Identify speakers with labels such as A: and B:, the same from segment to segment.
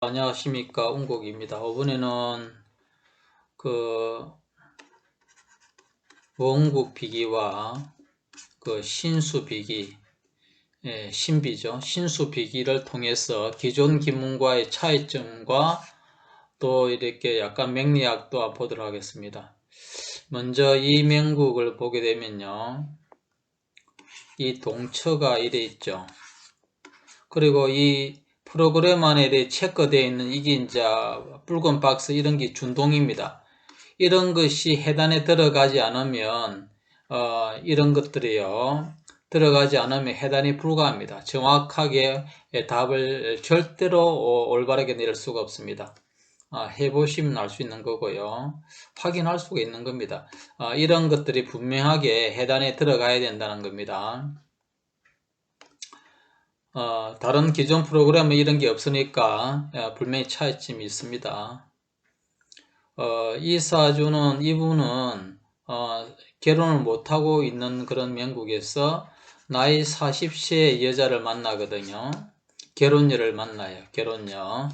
A: 안녕하십니까, 운곡입니다. 이번에는 그 원국 비기와 그 신수 비기, 신비죠. 신수 비기를 통해서 기존 기문과의 차이점과 또 이렇게 약간 맥리학도 보도록 하겠습니다. 먼저 이 명국을 보게 되면요, 이 동처가 이래 있죠. 그리고 이 프로그램 안에 체크되어 있는 이게 이제 붉은 박스 이런 게 준동입니다. 이런 것이 해단에 들어가지 않으면 이런 것들이요 들어가지 않으면 해단이 불가합니다. 정확하게 답을 절대로 올바르게 내릴 수가 없습니다. 해보시면 알 수 있는 거고요. 확인할 수가 있는 겁니다. 이런 것들이 분명하게 해단에 들어가야 된다는 겁니다. 다른 기존 프로그램은 이런 게 없으니까 분명히 차이점이 있습니다. 이사주는 이분은 결혼을 못하고 있는 그런 명국에서 나이 40세의 여자를 만나거든요. 결혼녀를 만나요. 결혼녀.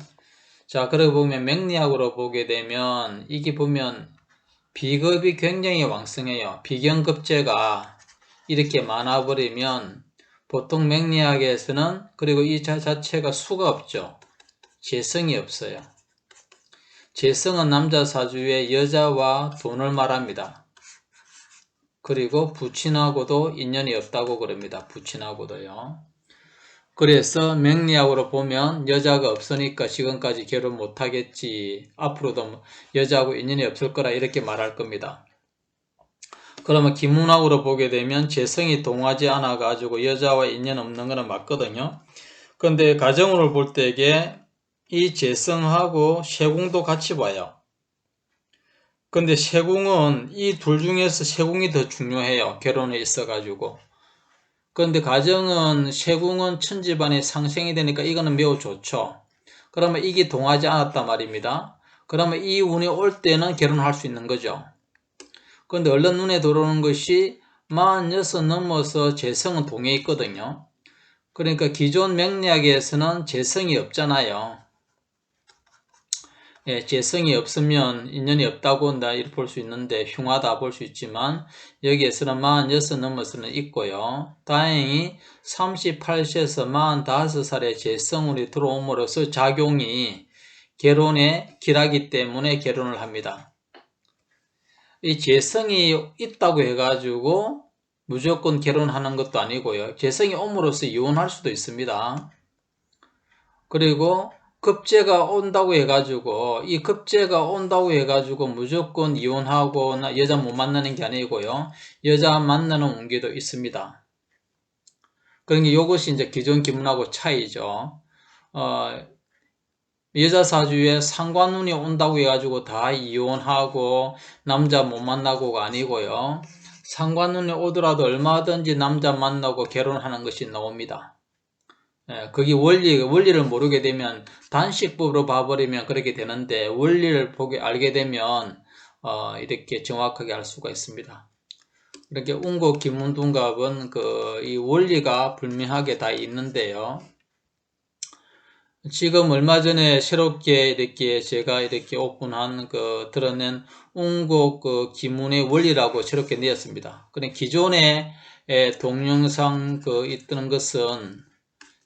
A: 자, 그러고 보면 맥리학으로 보게 되면 이게 보면 비겁이 굉장히 왕성해요. 비경급제가 이렇게 많아버리면 보통 맥리학에서는 그리고 이 자체가 수가 없죠. 재성이 없어요. 재성은 남자 사주의 여자와 돈을 말합니다. 그리고 부친하고도 인연이 없다고 그럽니다. 부친하고도요. 그래서 맥리학으로 보면 여자가 없으니까 지금까지 결혼 못하겠지. 앞으로도 여자하고 인연이 없을 거라 이렇게 말할 겁니다. 그러면 기문학으로 보게 되면 재성이 동하지 않아 가지고 여자와 인연 없는 거는 맞거든요. 그런데 가정으로 볼 때에 이 재성하고 세궁도 같이 봐요. 근데 세궁은 이 둘 중에서 세궁이 더 중요해요. 결혼에 있어가지고. 그런데 가정은 세궁은 천지반의 상생이 되니까 이거는 매우 좋죠. 그러면 이게 동하지 않았단 말입니다. 그러면 이 운이 올 때는 결혼할 수 있는 거죠. 그런데 얼른 눈에 들어오는 것이 46 넘어서 재성은 동해 있거든요. 그러니까 기존 맥리학에서는 재성이 없잖아요. 재성이 없으면 인연이 없다고 한다 이렇게 볼 수 있는데 흉하다 볼 수 있지만 여기에서는 46 넘어서는 있고요. 다행히 38세에서 45살의 재성운이 들어옴으로써 작용이 결혼에 길하기 때문에 결혼을 합니다. 이 재성이 있다고 해가지고 무조건 결혼하는 것도 아니고요. 재성이 옴으로써 이혼할 수도 있습니다. 그리고 급제가 온다고 해가지고 이 급제가 온다고 해가지고 무조건 이혼하고 여자 못 만나는 게 아니고요. 여자 만나는 운기도 있습니다. 그러니까 이것이 이제 기존 기문하고 차이죠. 여자 사주에 상관운이 온다고 해가지고 다 이혼하고 남자 못 만나고가 아니고요. 상관운이 오더라도 얼마든지 남자 만나고 결혼하는 것이 나옵니다. 그게 원리를 모르게 되면 단식법으로 봐버리면 그렇게 되는데 원리를 알게 되면 이렇게 정확하게 알 수가 있습니다. 이렇게 운곡 기문둔갑은 이 원리가 분명하게 다 있는데요. 지금 얼마 전에 새롭게 이렇게 제가 이렇게 오픈한 드러낸 운곡 기문의 원리라고 새롭게 내었습니다. 그냥 기존에 동영상 있던 것은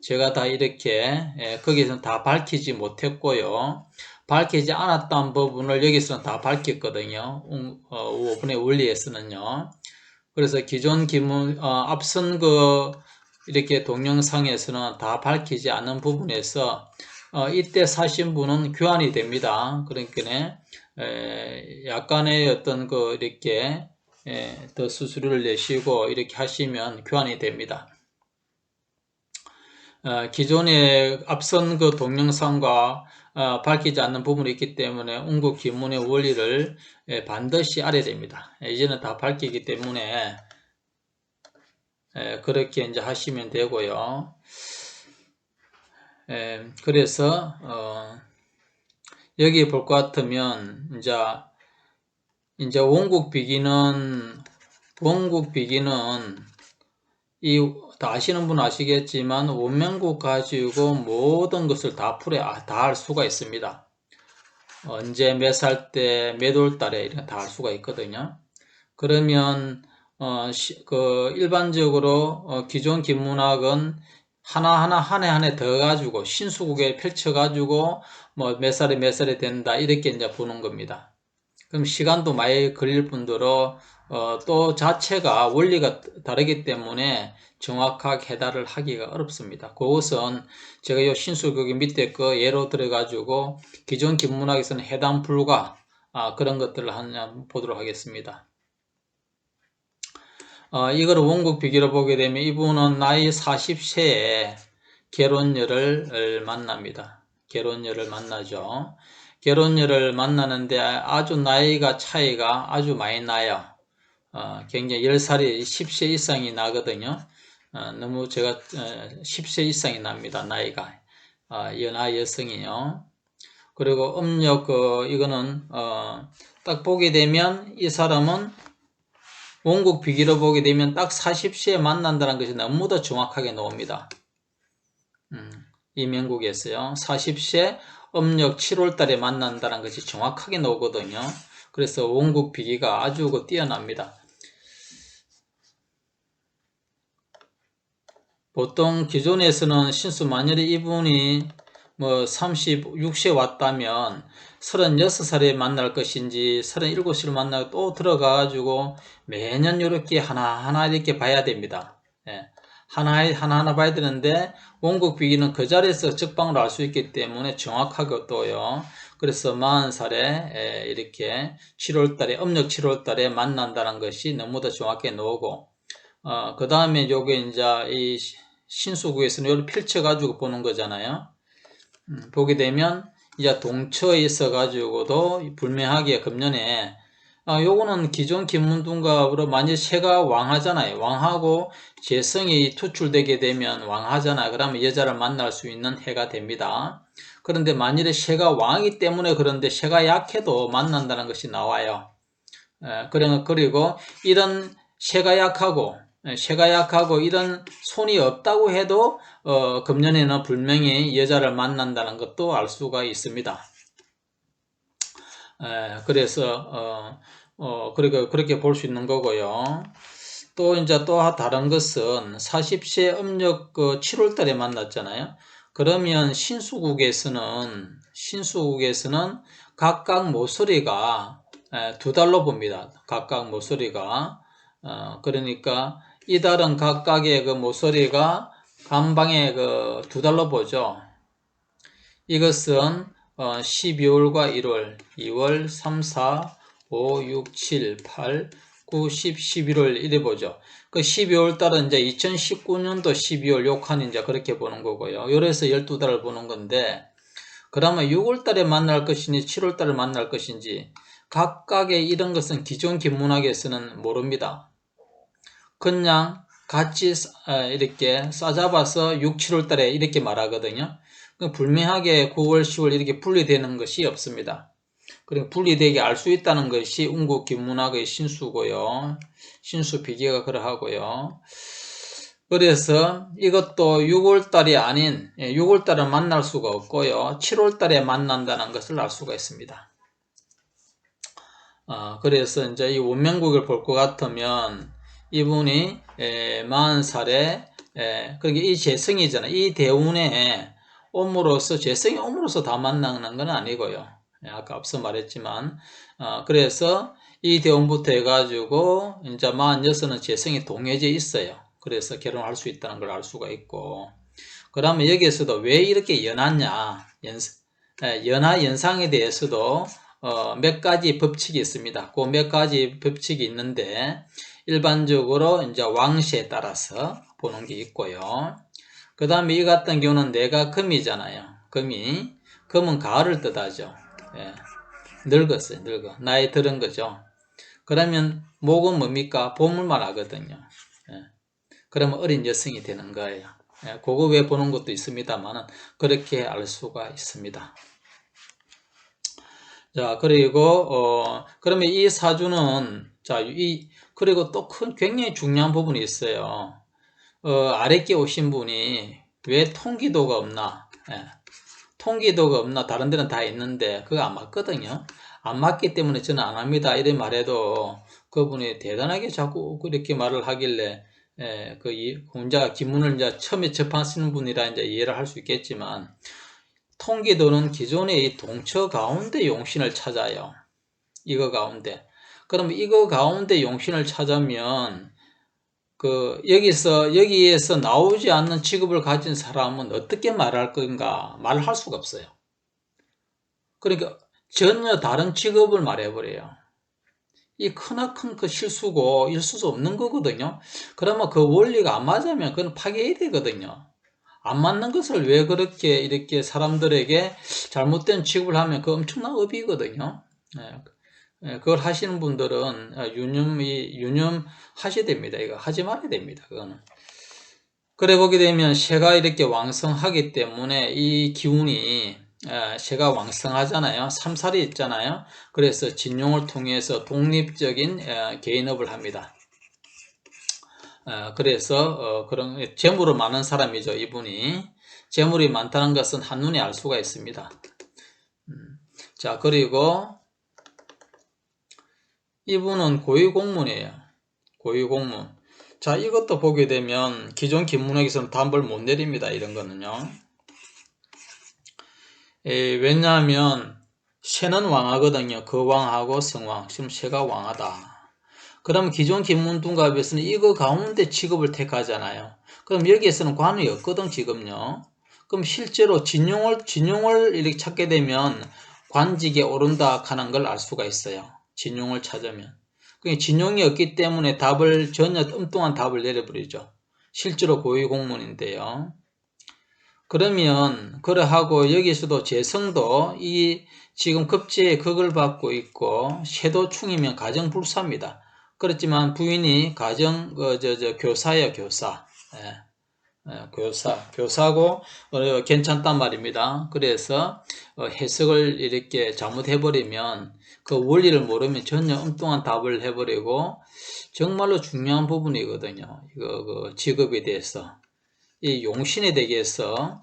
A: 제가 다 이렇게 거기서는 다 밝히지 못했고요. 밝히지 않았던 부분을 여기서는 다 밝혔거든요. 5분의 원리에서는요. 그래서 기존 기문 앞선 이렇게 동영상에서는 다 밝히지 않은 부분에서 이때 사신 분은 교환이 됩니다. 그러니까 약간의 어떤 이렇게 더 수수료를 내시고 이렇게 하시면 교환이 됩니다. 기존에 앞선 동영상과 밝히지 않는 부분이 있기 때문에 운국 기문의 원리를 반드시 알아야 됩니다. 이제는 다 밝히기 때문에 그렇게 이제 하시면 되고요. 그래서 여기 볼 것 같으면 이제 원국 비기는 다 아시는 분은 아시겠지만 원명국 가지고 모든 것을 다 다 할 수가 있습니다. 언제 몇 살 때 몇 월 달에 이렇게 다 할 수가 있거든요. 그러면 일반적으로 기존 김문학은 하나하나 한 해 한 해 더 가지고 신수국에 펼쳐 가지고 뭐 몇 살에 몇 살이 된다 이렇게 이제 보는 겁니다. 그럼 시간도 많이 걸릴 뿐더러 또 자체가 원리가 다르기 때문에 정확하게 해달을 하기가 어렵습니다. 그것은 제가 이 신수국의 밑에 거 예로 들어 가지고 기존 김문학에서는 해당 불가 그런 것들을 한번 보도록 하겠습니다. 이걸 원국 비교로 보게 되면 이분은 나이 40세에 결혼녀를 만납니다. 결혼녀를 만나죠. 결혼녀를 만나는데 아주 나이가 차이가 아주 많이 나요. 굉장히 10살이 10세 이상이 나거든요. 너무 제가 10세 이상이 납니다. 나이가. 연하 여성이요. 그리고 음력 이거는 딱 보게 되면 이 사람은 원국 비기로 보게 되면 딱 40세에 만난다는 것이 너무도 정확하게 나옵니다. 이 명국에서요. 40세 음력 7월 달에 만난다는 것이 정확하게 나오거든요. 그래서 원국 비기가 아주 뛰어납니다. 보통 기존에서는 신수 만일에 이분이 뭐 36세 왔다면 36살에 만날 것인지 37세를 만나고 또 들어가가지고 매년 이렇게 하나하나 이렇게 봐야 됩니다. 예. 하나하나 봐야 되는데 원국 비기는 그 자리에서 적방을 알 수 있기 때문에 정확하게 또요. 그래서 40살에 이렇게 7월달에 음력 7월달에 만난다는 것이 너무도 정확하게 나오고 그 다음에 요게 이제 이 신수국에서는 이걸 펼쳐가지고 보는 거잖아요. 보게 되면 이제 동처에 있어가지고도 불명하게 금년에 요거는 기존 김문둔갑으로 만약 새가 왕하잖아요. 왕하고 재성이 투출되게 되면 왕하잖아요. 그러면 여자를 만날 수 있는 해가 됩니다. 그런데 만일에 새가 왕이기 때문에 그런데 새가 약해도 만난다는 것이 나와요. 그리고 이런 새가 약하고 이런 손이 없다고 해도 금년에는 분명히 여자를 만난다는 것도 알 수가 있습니다. 그래서 그렇게 볼 수 있는 거고요. 또 이제 또 다른 것은 40세 음력 7월 달에 만났잖아요. 그러면 신수국에서는 각각 모서리가 두 달로 봅니다. 각각 모서리가 그러니까 이 달은 각각의 그 모서리가 간방에 두 달로 보죠. 이것은 12월과 1월, 2월, 3, 4, 5, 6, 7, 8, 9, 10, 11월 이래 보죠. 그 12월 달은 이제 2019년도 12월 요칸 이제 그렇게 보는 거고요. 요래서 12달을 보는 건데, 그러면 6월 달에 만날 것인지 7월 달에 만날 것인지 각각의 이런 것은 기존 김문학에서는 모릅니다. 그냥 같이 이렇게 싸잡아서 6, 7월 달에 이렇게 말하거든요. 불명하게 9월, 10월 이렇게 분리되는 것이 없습니다. 그리고 분리되게 알 수 있다는 것이 운국 김문학의 신수고요. 신수 비계가 그러하고요. 그래서 이것도 6월달이 아닌 6월달은 만날 수가 없고요. 7월달에 만난다는 것을 알 수가 있습니다. 그래서 이제 이 원명국을 볼 것 같으면 이분이 40살에 그러니까 이 재성이잖아요. 이 대운에 재성이 옴으로써 다 만나는 건 아니고요. 아까 앞서 말했지만 그래서 이 대운부터 해가지고 이제 46은 재성이 동해져 있어요. 그래서 결혼할 수 있다는 걸 알 수가 있고, 그러면 여기에서도 왜 이렇게 연하냐, 연하 연상에 대해서도 몇 가지 법칙이 있습니다. 그 몇 가지 법칙이 있는데 일반적으로 이제 왕시에 따라서 보는 게 있고요. 그 다음에 이 같은 경우는 내가 금이잖아요. 금은 가을을 뜻하죠. 늙었어요. 나이 들은 거죠. 그러면 목은 뭡니까? 봄을 말하거든요. 그러면 어린 여성이 되는 거예요. 그거 왜 보는 것도 있습니다만 그렇게 알 수가 있습니다. 자, 그리고 그러면 이 사주는 그리고 또 굉장히 중요한 부분이 있어요. 아랫게 오신 분이 왜 통기도가 없나? 예. 통기도가 없나? 다른 데는 다 있는데 그거 안 맞거든요. 안 맞기 때문에 저는 안 합니다. 이런 말해도 그분이 대단하게 자꾸 그렇게 말을 하길래 혼자 기문을 이제 처음에 접하시는 분이라 이제 이해를 할 수 있겠지만 통기도는 기존의 이 동처 가운데 용신을 찾아요. 이거 가운데. 그럼 이거 가운데 용신을 찾으면 여기에서 나오지 않는 직업을 가진 사람은 어떻게 말할 건가? 말을 할 수가 없어요. 그러니까 전혀 다른 직업을 말해버려요. 이 크나큰 그 실수고 있을 수 없는 거거든요. 그러면 그 원리가 안 맞으면 그건 파괴해야 되거든요. 안 맞는 것을 왜 그렇게 이렇게 사람들에게 잘못된 취급을 하면 그 엄청난 업이거든요. 그걸 하시는 분들은 유념하셔야 됩니다. 이거 하지 말아야 됩니다. 그거는. 그래 보게 되면 새가 이렇게 왕성하기 때문에 이 기운이 새가 왕성하잖아요. 삼살이 있잖아요. 그래서 진용을 통해서 독립적인 개인업을 합니다. 그래서 그런 재물이 많은 사람이죠. 이분이 재물이 많다는 것은 한눈에 알 수가 있습니다. 자, 그리고 이분은 고위공문이에요. 고위공문. 자, 이것도 보게 되면 기존 김문학에서는 답을 못 내립니다. 이런 거는요. 왜냐하면 새는 왕하거든요. 거왕하고 성왕. 지금 새가 왕하다. 그럼 기존 김문둥갑에서는 이거 가운데 직업을 택하잖아요. 그럼 여기에서는 관이 없거든, 지금요. 그럼 실제로 진용을 이렇게 찾게 되면 관직에 오른다 하는 걸 알 수가 있어요. 진용을 찾으면. 진용이 없기 때문에 전혀 엉뚱한 답을 내려버리죠. 실제로 고위공문인데요. 그러면 그러하고 여기서도 재성도 이 지금 급제에 극을 받고 있고 쇠도충이면 가정불사입니다. 그렇지만 부인이 교사예요, 교사. 교사고 괜찮단 말입니다. 그래서 해석을 이렇게 잘못해버리면 그 원리를 모르면 전혀 엉뚱한 답을 해버리고 정말로 중요한 부분이거든요. 이거 직업에 대해서 이 용신에 대해서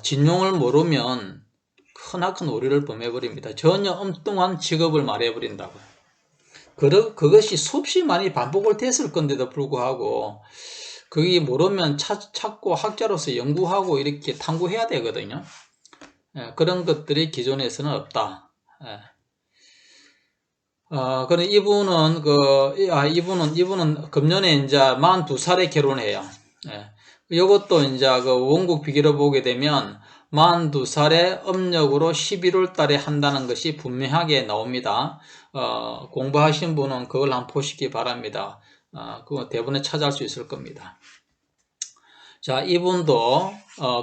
A: 진용을 모르면 크나큰 오류를 범해버립니다. 전혀 엉뚱한 직업을 말해버린다고요. 그것이 수없이 많이 반복을 됐을 건데도 불구하고 그게 모르면 찾고 학자로서 연구하고 이렇게 탐구해야 되거든요. 그런 것들이 기존에서는 없다. 그럼 이분은 금년에 이제 42살에 결혼해요. 이것도 이제 원국 비기로 보게 되면 42살에 음력으로 11월 달에 한다는 것이 분명하게 나옵니다. 공부하신 분은 그걸 한번 보시기 바랍니다. 그거 대본에 찾아올 수 있을 겁니다. 자, 이분도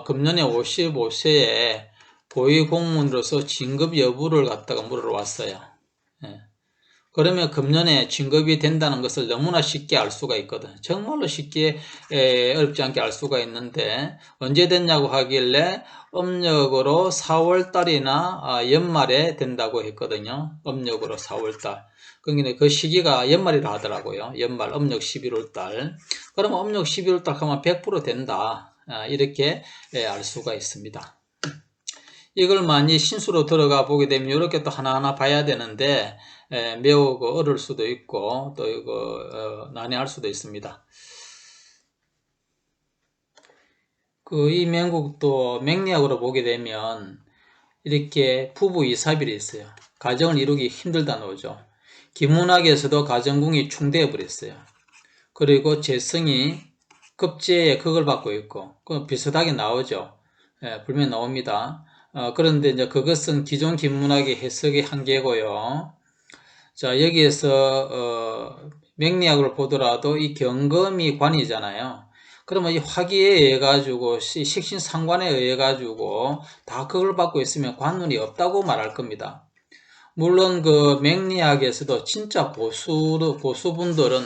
A: 금년에 55세에 고위공무원으로서 진급 여부를 갖다가 물으러 왔어요. 그러면 금년에 진급이 된다는 것을 너무나 쉽게 알 수가 있거든. 정말로 쉽게 어렵지 않게 알 수가 있는데 언제 됐냐고 하길래 음력으로 4월달이나 연말에 된다고 했거든요. 음력으로 4월달. 그러니까 그 시기가 연말이라 하더라고요. 연말 음력 11월달. 그러면 음력 11월달 하면 100% 된다. 이렇게 알 수가 있습니다. 이걸 많이 신수로 들어가 보게 되면 이렇게 또 하나하나 봐야 되는데 매우 어려울 수도 있고 또 이거 난해할 수도 있습니다. 이 명국도 맹리학으로 보게 되면 이렇게 부부 이사빌이 있어요. 가정을 이루기 힘들다 나오죠. 김문학에서도 가정궁이 충대해 버렸어요. 그리고 재성이 급제에 극을 받고 있고 비슷하게 나오죠. 분명히 나옵니다. 그런데 이제 그것은 기존 김문학의 해석의 한계고요. 자, 여기에서 맹리학을 보더라도 이 경금이 관이잖아요. 그러면 이 화기에 의해 가지고 식신상관에 의해 가지고 다 그걸 받고 있으면 관운이 없다고 말할 겁니다. 물론 그 맹리학에서도 진짜 보수분들은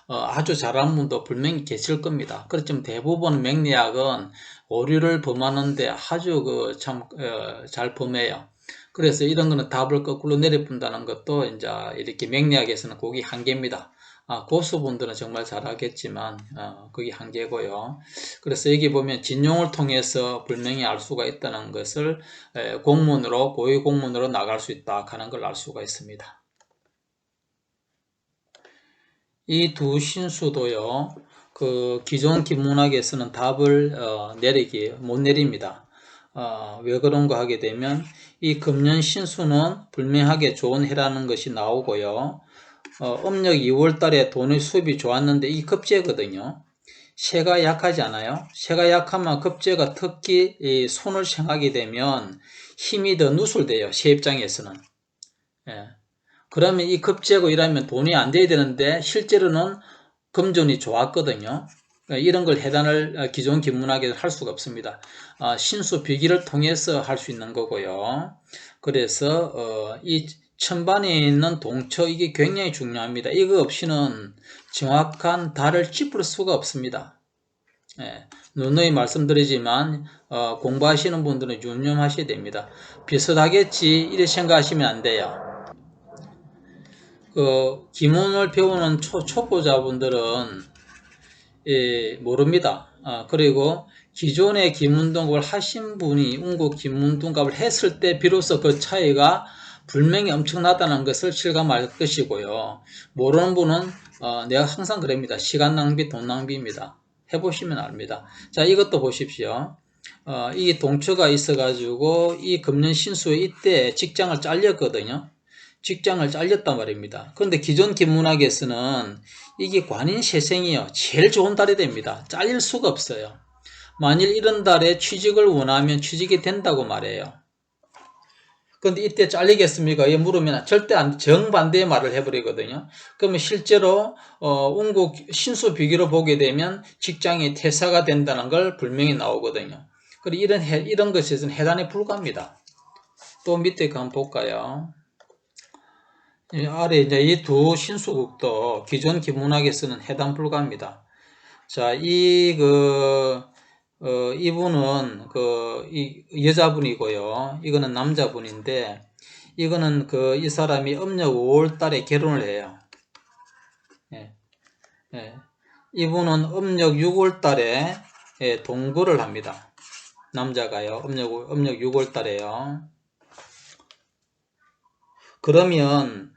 A: 아주 잘하는 분도 분명히 계실 겁니다. 그렇지만 대부분 맹리학은 오류를 범하는데 아주 잘 범해요. 그래서 이런 거는 답을 거꾸로 내려본다는 것도 이제 이렇게 맹리학에서는 그게 한계입니다. 고수분들은 정말 잘하겠지만 그게 한계고요. 그래서 여기 보면 진용을 통해서 분명히 알 수가 있다는 것을 공문으로 고위 공문으로 나갈 수 있다 하는 걸 알 수가 있습니다. 이 두 신수도요. 그 기존 기문학에서는 답을 못 내립니다. 왜 그런가 하게 되면 이 금년 신수는 불명하게 좋은 해라는 것이 나오고요. 음력 2월 달에 돈의 수입이 좋았는데 이 급제거든요. 세가 약하지 않아요? 세가 약하면 급제가 특히 이 손을 생하게 되면 힘이 더 누설돼요. 세 입장에서는. 예. 그러면 이 급제고 이러면 돈이 안 돼야 되는데 실제로는 금전이 좋았거든요. 이런 걸 해단을 기존 기문학에서 할 수가 없습니다. 신수 비기를 통해서 할 수 있는 거고요. 그래서 이 천반에 있는 동처 이게 굉장히 중요합니다. 이거 없이는 정확한 달을 짚을 수가 없습니다. 예, 누누이 말씀드리지만 공부하시는 분들은 유념하셔야 됩니다. 비슷하겠지 이렇게 생각하시면 안 돼요. 기문을 배우는 초보자분들은 모릅니다. 그리고 기존의 기문등급을 하신 분이 운국 기문등급을 했을 때 비로소 그 차이가 분명히 엄청나다는 것을 실감할 것이고요. 모르는 분은 내가 항상 그럽니다. 시간 낭비, 돈 낭비입니다. 해보시면 압니다. 자, 이것도 보십시오. 이 동처가 있어가지고 이 금년 신수에 이때 직장을 잘렸거든요. 직장을 잘렸단 말입니다. 그런데 기존 기문학에서는 이게 관인세생이요. 제일 좋은 달이 됩니다. 잘릴 수가 없어요. 만일 이런 달에 취직을 원하면 취직이 된다고 말해요. 그런데 이때 잘리겠습니까? 이 물으면 절대 정반대의 말을 해버리거든요. 그러면 실제로 운국 신수 비기로 보게 되면 직장이 퇴사가 된다는 걸 분명히 나오거든요. 그리고 이런 것에서는 해단에 불과합니다. 또 밑에 한번 볼까요? 아래 이제 이 두 신수국도 기존 기문학에서는 해당 불가합니다. 자, 이분은 이 여자분이고요. 이거는 남자분인데, 이거는 이 사람이 음력 5월 달에 결혼을 해요. 예, 예. 이분은 음력 6월 달에 동거를 합니다. 남자가요. 음력 6월 달에요. 그러면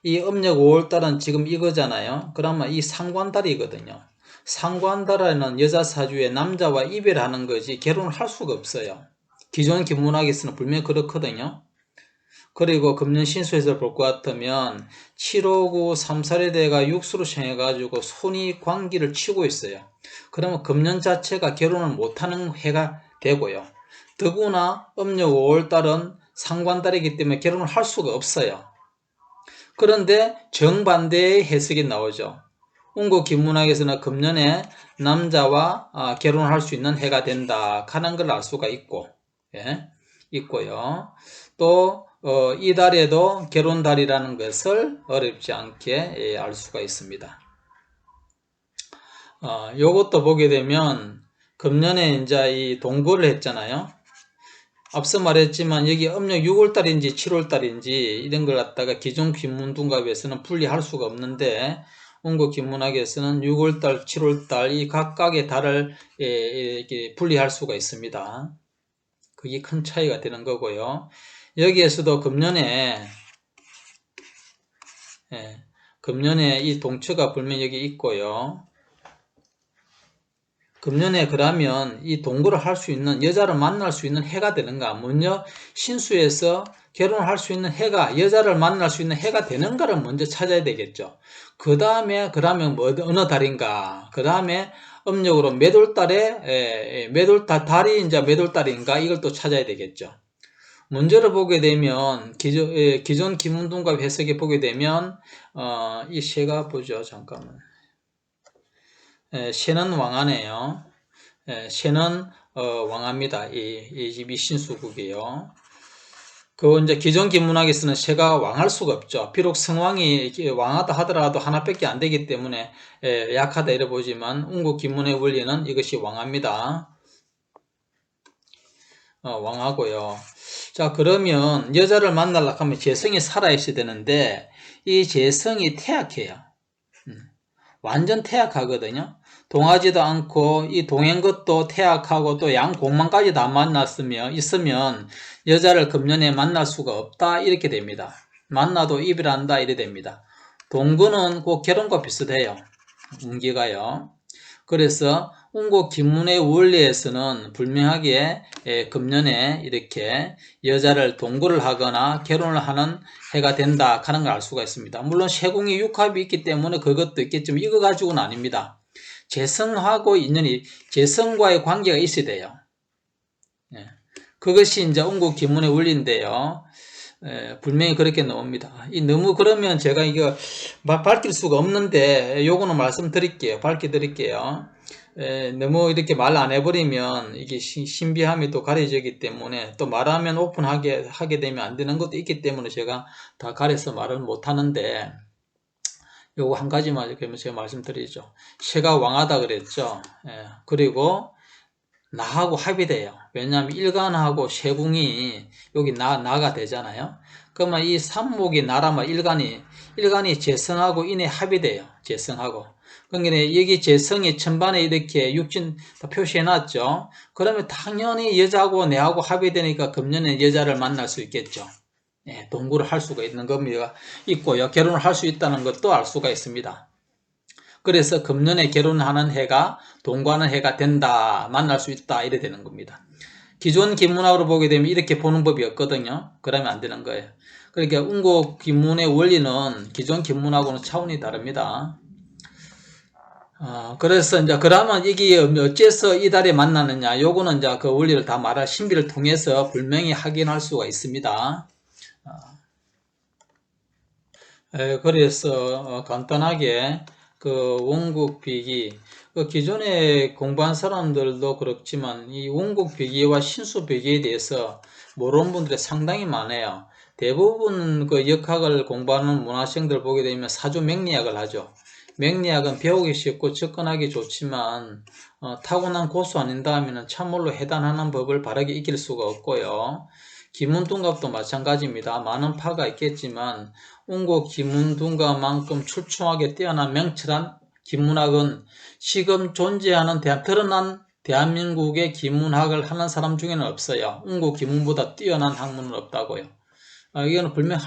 A: 이 음력 5월달은 지금 이거잖아요. 그러면 이 상관달이거든요. 상관달에는 여자 사주에 남자와 이별하는 거지 결혼을 할 수가 없어요. 기존 기문학에서는 분명히 그렇거든요. 그리고 금년 신수에서 볼 것 같으면 759, 3살에대가 육수로 생해가지고 손이 관기를 치고 있어요. 그러면 금년 자체가 결혼을 못하는 해가 되고요. 더구나 음력 5월달은 상관달이기 때문에 결혼을 할 수가 없어요. 그런데 정반대의 해석이 나오죠. 운국 기문학에서는 금년에 남자와 결혼할 수 있는 해가 된다 하는 걸 알 수가 있고, 예, 있고요. 또 이 달에도 결혼달이라는 것을 어렵지 않게 알 수가 있습니다. 요것도 보게 되면 금년에 이제 이 동거를 했잖아요. 앞서 말했지만 여기 음력 6월달인지 7월달인지 이런 걸 갖다가 기존 기문둔갑에서는 분리할 수가 없는데 원고 기문학에서는 6월달, 7월달 이 각각의 달을 이렇게 분리할 수가 있습니다. 그게 큰 차이가 되는 거고요. 여기에서도 금년에 이 동처가 분명히 여기 있고요. 금년에 그러면 이 동거를 할 수 있는 여자를 만날 수 있는 해가 되는가? 먼저 신수에서 결혼할 수 있는 해가 여자를 만날 수 있는 해가 되는가를 먼저 찾아야 되겠죠. 그 다음에 그러면 어느 달인가? 그 다음에 음력으로 매돌달에 달이 이제 매돌달인가? 이걸 또 찾아야 되겠죠. 문제를 보게 되면 기존 기문동갑 해석에 보게 되면 이 세가 보죠. 잠깐만. 세는 왕하네요. 세는 왕합니다. 이 집이 신수국이에요. 이제 기존 기문학에서는 세가 왕할 수가 없죠. 비록 성왕이 왕하다 하더라도 하나밖에 안 되기 때문에 약하다 이래 보지만 운국 기문의 원리는 이것이 왕합니다. 왕하고요. 자, 그러면 여자를 만나려고 하면 재성이 살아있어야 되는데 이 재성이 퇴약해요. 완전 태약하거든요. 동하지도 않고 이 동행 것도 태약하고 또 양공만까지 다 있으면 여자를 금년에 만날 수가 없다 이렇게 됩니다. 만나도 이별한다 이래 됩니다. 동거는 꼭 결혼과 비슷해요. 운기가요. 그래서 운고 기문의 원리에서는 분명하게 금년에 이렇게 여자를 동거를 하거나 결혼을 하는 해가 된다 하는 걸 알 수가 있습니다. 물론 세공이 육합이 있기 때문에 그것도 있겠지만 이거 가지고는 아닙니다. 재성하고 인연이 재성과의 관계가 있어야 돼요. 그것이 이제 운고 기문의 원리인데요. 분명히 그렇게 나옵니다. 너무 그러면 제가 이거 밝힐 수가 없는데 요거는 말씀드릴게요. 밝혀드릴게요. 너무 이렇게 말 안 해버리면 이게 신비함이 또 가려지기 때문에 또 말하면 오픈하게 하게 되면 안 되는 것도 있기 때문에 제가 다 가려서 말을 못 하는데 요거 한 가지만 그러면 제가 말씀드리죠. 새가 왕하다 그랬죠. 그리고 나하고 합의돼요. 왜냐하면 일간하고 세궁이 여기 나가 되잖아요. 그러면 이 삼목이 나라면 일간이 재성하고 인에 합의돼요. 재성하고. 그러니까 여기 재성이 천반에 이렇게 육진 다 표시해놨죠. 그러면 당연히 여자하고 내하고 합의되니까 금년에 여자를 만날 수 있겠죠. 동거를 할 수가 있는 겁니다. 있고요. 결혼을 할 수 있다는 것도 알 수가 있습니다. 그래서 금년에 결혼하는 해가 동거하는 해가 된다, 만날 수 있다 이래 되는 겁니다. 기존 기문학으로 보게 되면 이렇게 보는 법이 없거든요. 그러면 안 되는 거예요. 그러니까 운고 기문의 원리는 기존 기문하고는 차원이 다릅니다. 그래서 이제 그러면 이게 어째서 이 달에 만나느냐, 요거는 이제 그 원리를 다 말할 신비를 통해서 분명히 확인할 수가 있습니다. 그래서 간단하게 그 원국비기, 기존에 공부한 사람들도 그렇지만 이 원국비기와 신수비기에 대해서 모르는 분들이 상당히 많아요. 대부분 그 역학을 공부하는 문화생들 보게 되면 사주 맹리학을 하죠. 맹리학은 배우기 쉽고 접근하기 좋지만 타고난 고수 아닌다 하면 참말로 해단하는 법을 바르게 익힐 수가 없고요. 기문둔갑도 마찬가지입니다. 많은 파가 있겠지만 운고 기문둔갑만큼 출중하게 뛰어난 명철한 기문학은 지금 존재하는 드러난 대한민국의 기문학을 하는 사람 중에는 없어요. 운고 기문보다 뛰어난 학문은 없다고요. 이거는 분명히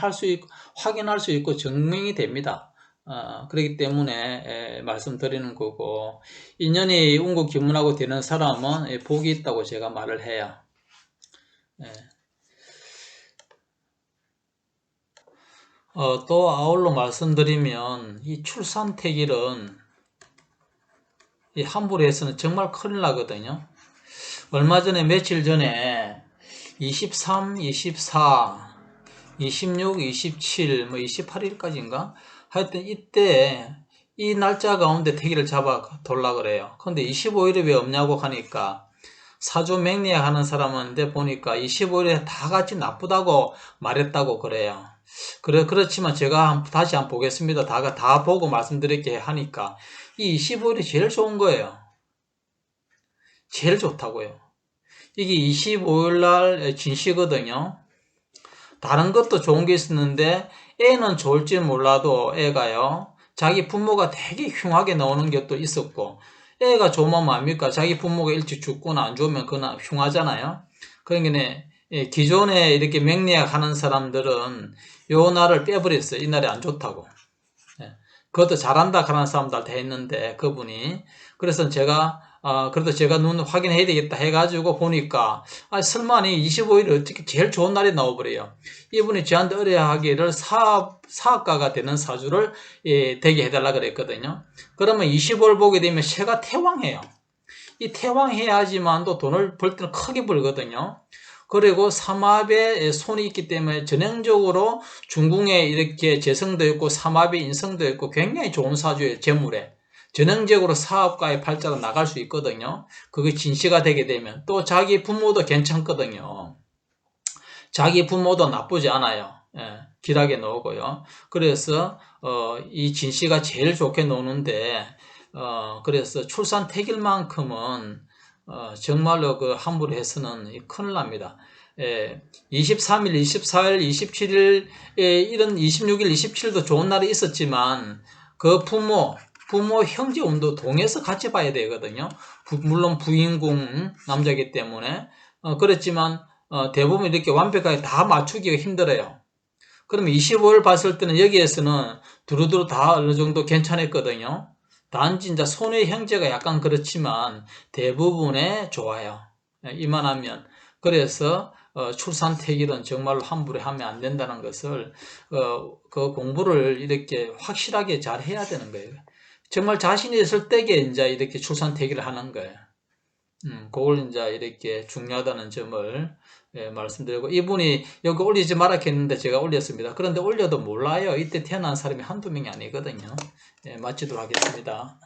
A: 확인할 수 있고 증명이 됩니다. 그렇기 때문에 말씀드리는 거고, 인연이 운고 기문하고 되는 사람은 복이 있다고 제가 말을 해요. 또 아울러 말씀드리면 이 출산택일은 이 함부로 해서는 정말 큰일 나거든요. 얼마 전에 며칠 전에 23, 24, 26, 27, 28일까지인가? 하여튼 이때 이 날짜 가운데 택일을 잡아 돌라 그래요. 근데 25일이 왜 없냐고 하니까 사주 맹리학 하는 사람한테 보니까 25일에 다 같이 나쁘다고 말했다고 그래요. 그렇지만 제가 다시 한번 보겠습니다. 다 보고 말씀드릴게 하니까 이 25일이 제일 좋은 거예요. 제일 좋다고요. 이게 25일날 진시거든요. 다른 것도 좋은 게 있었는데 애는 좋을지 몰라도 애가요. 자기 부모가 되게 흉하게 나오는 것도 있었고, 애가 좋으면 뭡니까? 자기 부모가 일찍 죽거나 안 좋으면 그나 흉하잖아요. 그러니까 기존에 이렇게 맹리학 하는 사람들은 요 날을 빼버렸어요. 이 날이 안 좋다고. 그것도 잘한다 하는 사람들한테 했는데 그분이, 그래서 제가 그래도 제가 눈 확인해야 되겠다 해가지고 보니까 설마니 25일이 어떻게 제일 좋은 날이 나와버려요. 이분이 저한테 의뢰하기를 사업가가 되는 사주를 되게 해달라 그랬거든요. 그러면 25일 보게 되면 새가 태왕해요. 이 태왕해야지만도 돈을 벌 때는 크게 벌거든요. 그리고 삼합에 손이 있기 때문에 전형적으로 중궁에 이렇게 재성도 있고 삼합에 인성도 있고 굉장히 좋은 사주예요. 재물에. 전형적으로 사업가의 팔자가 나갈 수 있거든요. 그게 진시가 되게 되면 또 자기 부모도 괜찮거든요. 자기 부모도 나쁘지 않아요. 길하게 나오고요. 그래서 이 진시가 제일 좋게 노는데 그래서 출산 택일만큼은 정말로 그 함부로 해서는 큰일 납니다. 23일, 24일, 27일, 이런 26일, 27일도 좋은 날이 있었지만 그 부모, 부모 형제 운도 동해서 같이 봐야 되거든요. 물론 부인공 남자이기 때문에 그렇지만 대부분 이렇게 완벽하게 다 맞추기가 힘들어요. 그러면 25를 봤을 때는 여기에서는 두루두루 다 어느 정도 괜찮았거든요. 단지 이제 손의 형제가 약간 그렇지만 대부분에 좋아요. 이만하면. 그래서 출산 태길은 정말로 함부로 하면 안 된다는 것을 그 공부를 이렇게 확실하게 잘 해야 되는 거예요. 정말 자신이 있을 때에 이제 이렇게 출산 태길을 하는 거예요. 그걸 이제 이렇게 중요하다는 점을 말씀드리고, 이분이 여기 올리지 말라 했는데 제가 올렸습니다. 그런데 올려도 몰라요. 이때 태어난 사람이 한두 명이 아니거든요. 마치도록 하겠습니다.